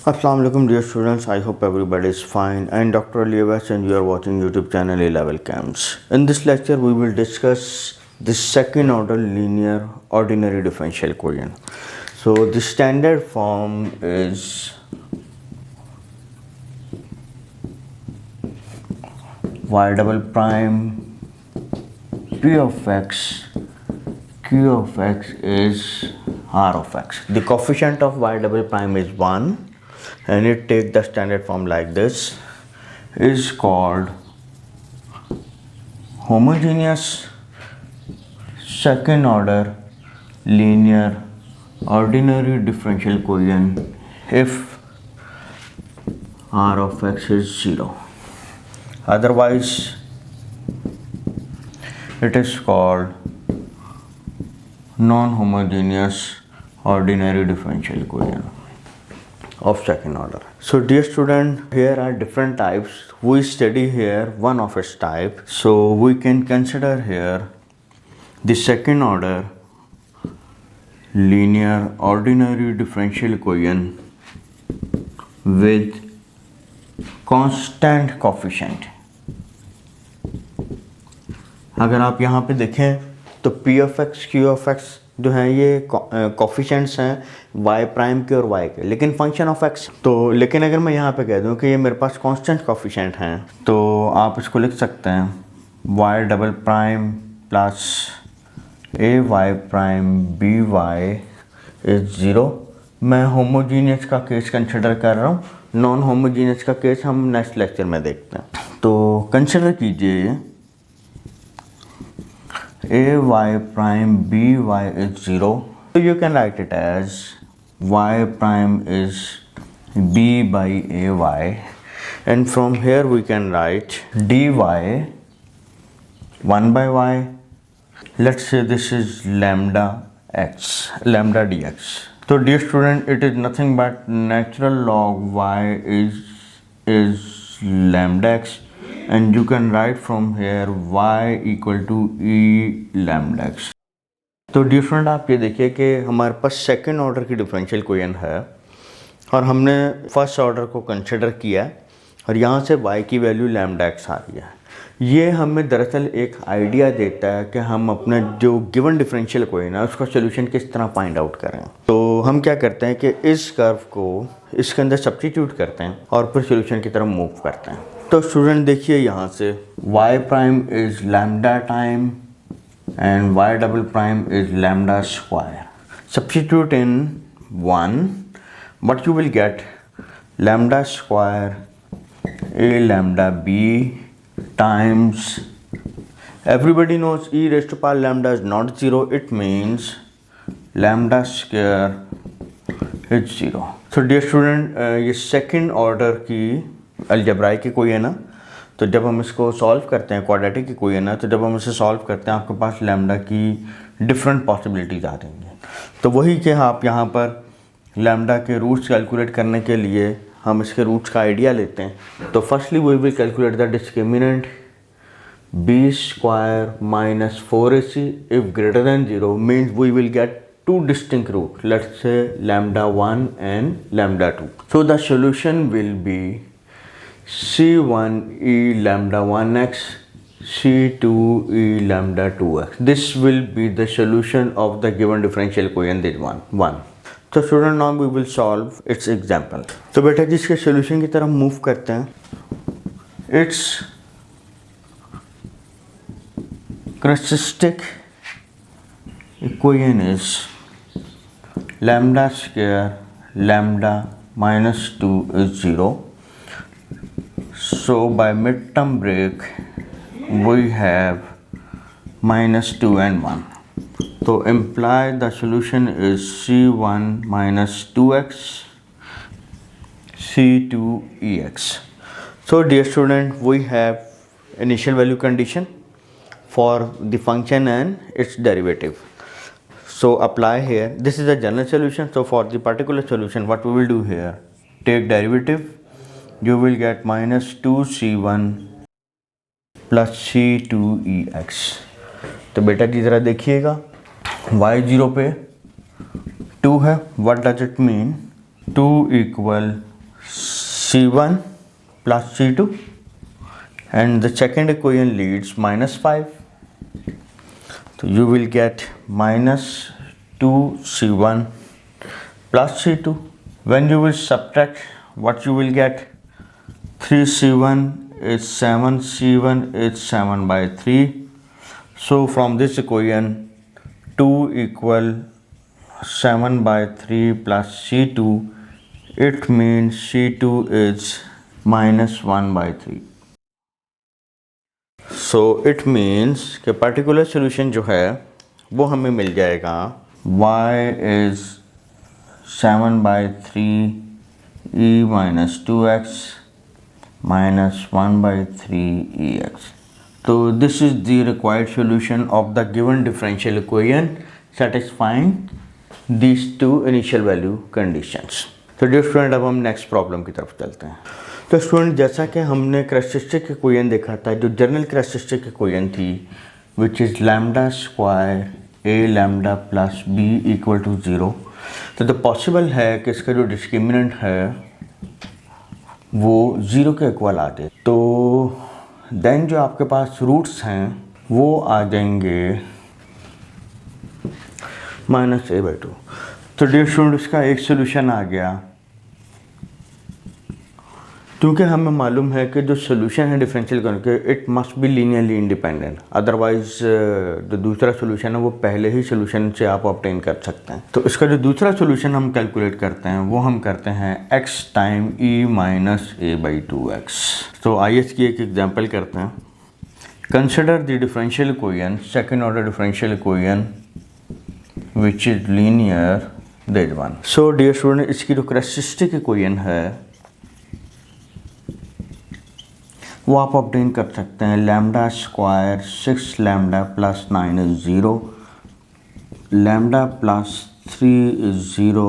Assalamu alaikum dear students, I hope everybody is fine. I am Dr. Ali Abbas and you are watching YouTube channel A Level Camps. In this lecture we will discuss the second order linear ordinary differential equation. So the standard form is y double prime p of x q of x is r of x. The coefficient of y double prime is 1 and it take the standard form like this, is called homogeneous second order linear ordinary differential equation if r of x is 0. Otherwise it is called non-homogeneous ordinary differential equation of second order. So dear student, here are different types. We study here one of its type. So we can consider here the second order linear ordinary differential equation with constant coefficient. अगर आप यहाँ पे देखें तो p of x, q of x जो हैं ये coefficients हैं y प्राइम के और y के, लेकिन फंक्शन ऑफ x तो, लेकिन अगर मैं यहाँ पे कह दूँ कि ये मेरे पास कांस्टेंट कोफिशेंट हैं तो आप इसको लिख सकते हैं y double prime plus a y prime b y is 0. मैं होमोजीनियस का केस कंसिडर कर रहा हूँ, नॉन होमोजीनियस का केस हम नेक्स्ट लेक्चर में देखते हैं. तो कंसिडर कीजिए a y prime b y is 0, so you can write it as y prime is b by a y, and from here we can write dy 1 by y. Let's say this is lambda x, lambda dx. So dear student, it is nothing but natural log y is lambda x, and you can write from here y equal to e lambda x. तो different आप ये देखिए कि हमारे पास second order की differential equation है और हमने फर्स्ट ऑर्डर को कंसिडर किया और यहाँ से y की वैल्यू लैम्डा x आ रही है. ये हमें दरअसल एक आइडिया देता है कि हम अपने जो गिवन डिफरेंशियल इक्वेशन है उसका सोल्यूशन किस तरह फाइंड आउट करें. तो हम क्या करते हैं कि इस कर्व को इसके अंदर सब्स्टिट्यूट करते हैं और फिर सोल्यूशन की तरफ मूव करते हैं. तो स्टूडेंट देखिए यहाँ से y prime is lambda time and y double prime is lambda square. Substitute in 1 but you will gate lambda square a lambda b times, everybody knows e raised to power lambda is not 0, it means lambda square is 0. So dear student, ये second order की algebraic equation है. तो जब हम इसको solve करते हैं quadratic equation है, तो जब हम इसे सॉल्व करते हैं आपके पास लैम्डा की डिफरेंट पॉसिबिलिटीज़ आ रही हैं. तो वही कि आप यहाँ पर लैम्डा के रूट्स कैलकुलेट करने के लिए हम इसके रूट्स का आइडिया लेते हैं. तो firstly we will calculate the discriminant b square minus 4ac if greater than 0 means we will get two distinct roots, let's say lambda 1 and lambda 2. So the solution will be c1 e lambda 1x c2 e lambda 2x. This will be the solution of the given differential equation, this one. तो student now we will solve its example. तो बेटा जी इसके solution की तरफ move करते हैं. It's characteristic equation is lambda square lambda minus 2 is 0. So by midterm break we have minus 2 and 1. So imply the solution is c1 minus 2x c2 ex. So dear student, we have initial value condition for the function and its derivative. So apply here, this is a general solution. So for the particular solution what we will do here, take derivative, you will get minus 2c1 plus c2ex. तो बेटा जी ज़रा देखिएगा y 0 पे 2 है. What does it mean? 2 equal C1 plus C2, and the second equation leads -5. So you will get minus 2C1 plus C2. When you will subtract, what you will get? 3C1 is 7, C1 is 7 by 3. So from this equation 2 equal 7 by 3 plus C2, it means C2 is minus 1 by 3. So it means कि particular solution जो है वो हमें मिल जाएगा y is 7 by 3 e minus 2x minus 1 by 3 ex. So this is the required solution of the given differential equation satisfying these two initial value conditions. तो dear student अब हम next problem की तरफ चलते हैं। तो स्टूडेंट जैसा कि हमने कैरेक्टरिस्टिक इक्वेशन देखा था, जो जनरल कैरेक्टरिस्टिक इक्वेशन थी which is lambda square a lambda plus b equal to 0, तो द पॉसिबल है कि इसका जो डिस्क्रिमिनेंट है वो 0 के इक्वल आ जाए। तो देन जो आपके पास रूट्स हैं वो आ जाएंगे -a/2। तो डियर स्टूडेंट इसका एक सोल्यूशन आ गया, क्योंकि हमें मालूम है कि जो सोल्यूशन है डिफरेंशियल इक्वेशन के it must be linearly independent, otherwise जो दूसरा सोल्यूशन है वो पहले ही सोल्यूशन से आप ऑब्टेन कर सकते हैं। तो इसका जो दूसरा सोल्यूशन हम कैलकुलेट करते हैं वो हम करते हैं x time e minus a/2x। तो आइए इसकी एक एग्जांपल करते हैं। Consider the differential equation, second order differential equation which is linear that one. So dear student इसकी जो कैरेक्टरिस्टिक इक्वेशन है वो आप ऑब्टेन कर सकते हैं। Lambda square 6 lambda plus 9 is 0, lambda plus 3 is 0,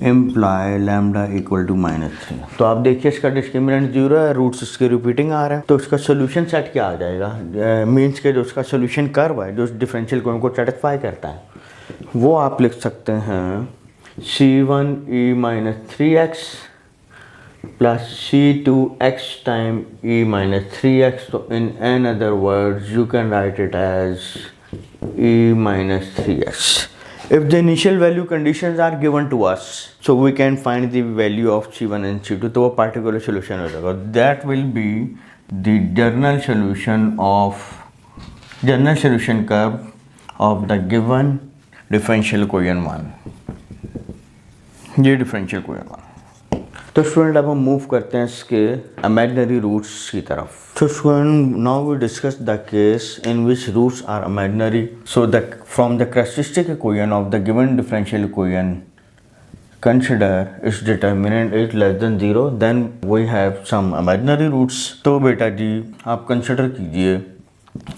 imply lambda equal to -3। तो आप देखिए इसका डिस्क्रिमिनेंट 0 है, रूट्स इसके रिपीटिंग आ रहे हैं, तो इसका सोल्यूशन सेट क्या आ जाएगा? मीन्स के जो उसका सोल्यूशन कर्व है जो डिफरेंशियल इक्वेशन को सेटिस्फाई करता है वो आप लिख सकते हैं C1 e minus 3x plus C2x time e minus 3x. So in another words you can write it as e minus 3x. If the initial value conditions are given to us, so we can find the value of C1 and C2, तो वो particular solution हो जाएगा। That will be the general solution curve of the given differential equation 1। ये differential equation 1। तो student अब हम move करते हैं इसके इमेजिनरी रूट्स की तरफ। तो student now we discuss the case in which roots are imaginary. So the from the characteristic equation of the given differential equation consider its determinant is less than 0, then we have some imaginary roots. तो बेटा जी आप consider कीजिए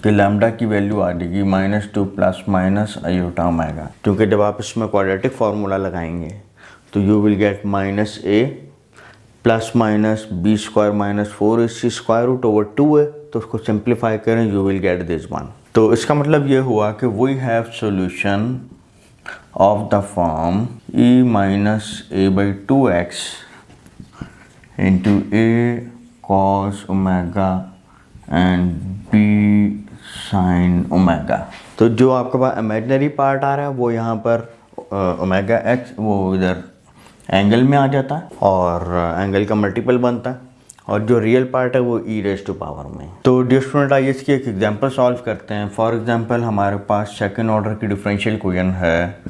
कि lambda की value आ जाएगी -2 plus minus iota omega, क्योंकि जब आप इसमें क्वाड्रेटिक फार्मूला लगाएंगे तो you will get -a plus minus b square minus 4 इसकी स्क्वायर रूट ओवर 2 है, तो उसको सिंप्लीफाई करें you will get this one. तो इसका मतलब ये हुआ कि we have solution of the form e minus a/2x into a cos omega and b sin omega. तो जो आपके पास इमेजिनरी पार्ट आ रहा है वो यहाँ पर ओमेगा x वो इधर एंगल में आ जाता है और एंगल का मल्टीपल बनता है, और जो रियल पार्ट है वो e⁻⁴ में। तो डियर स्टूडेंट आइए इसकी एक एग्जांपल सॉल्व करते हैं। फॉर एग्जांपल हमारे पास सेकंड ऑर्डर की डिफरेंशियल इक्वेशन है,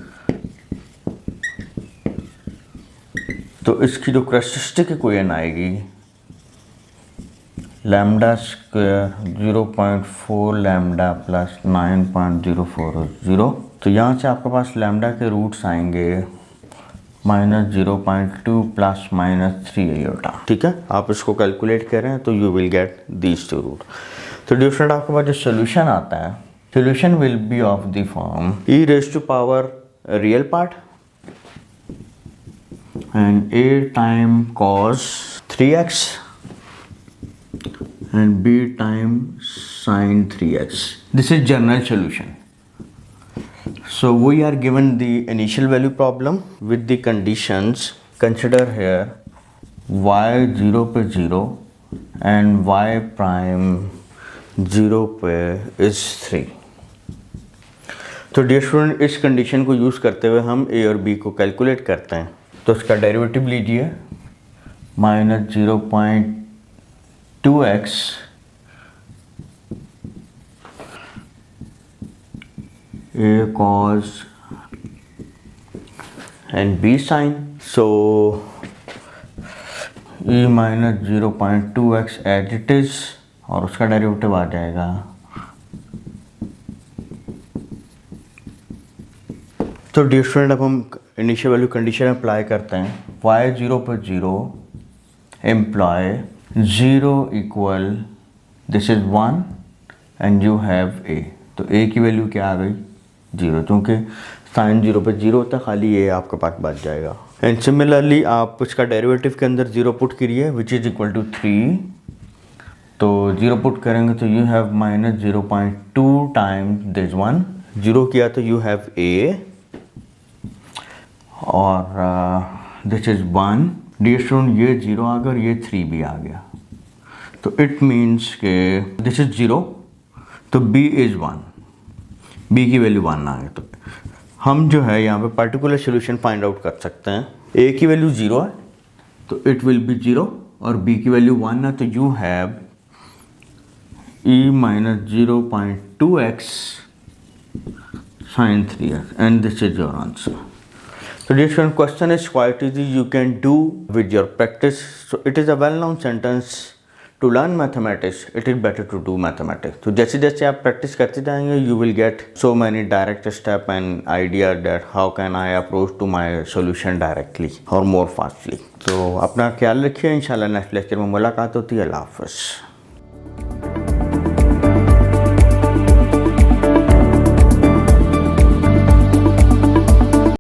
तो इसकी जो कैरेक्टरिस्टिक इक्वेशन आएगी लैम्डा स्क्वायर 0.4 लैम्डा प्लस 9.04 0। तो यहाँ से आपके पास लैम्डा के रूट्स आएंगे -0.2 प्लस -3 आयोटा। ठीक है, आप इसको कैलकुलेट करें तो you will get these two root. तो डिफरेंट आपके पास जो सोल्यूशन आता है, solution will be of the form e⁻⁴ real part and a time cos 3x and b time sin 3x. This is general solution. So we are given the initial value problem with the conditions. Consider here y 0 पे 0 and y prime 0 पे is 3। तो dear student, इस condition को use करते हुए हम a और b को कैलकुलेट करते हैं। तो इसका डेरिवेटिव लीजिए, minus 0.2x a cos and b sin। so e minus 0.2x as it is, और उसका डेरिवेटिव आ जाएगा तो डियर स्टूडेंट, अब हम इनिशियल वैल्यू कंडीशन अप्लाई करते हैं। y 0 पर 0 imply 0 equal this is 1 and you have a। तो a की वैल्यू क्या आ गई? 0, क्योंकि साइन 0 पे 0 होता है, खाली a आपके पास बच जाएगा। एंड सिमिलरली आप इसका डेरिवेटिव के अंदर 0 पुट करिए विच इज़ इक्वल टू 3। तो 0 पुट करेंगे तो you have minus 0.2 times this 1। 0 किया तो यू हैव a और दिस इज़ 1। डियर स्टूडेंट, ये 0 आ गया और ये 3 भी आ गया, तो इट मीन्स के दिस इज़ 0, तो b इज़ 1, b की वैल्यू 1 आ गई। तो हम जो है यहाँ पे पर्टिकुलर सोल्यूशन फाइंड आउट कर सकते हैं। a की वैल्यू 0 है तो इट विल बी 0, और b की वैल्यू 1 है तो you have e minus 0.2x sin 3x and this is your answer. So this one question is quite easy, you can do with your practice. So it is a well known sentence, to learn mathematics it is better to do mathematics. तो जैसे जैसे आप practice करते जाएंगे you will get so many direct step and idea that how can I approach to my solution directly or more fastly. तो अपना ख्याल रखिए, इंशाल्लाह नेक्स्ट लेक्चर में मुलाकात होती है। अल्लाह हाफ़िज़।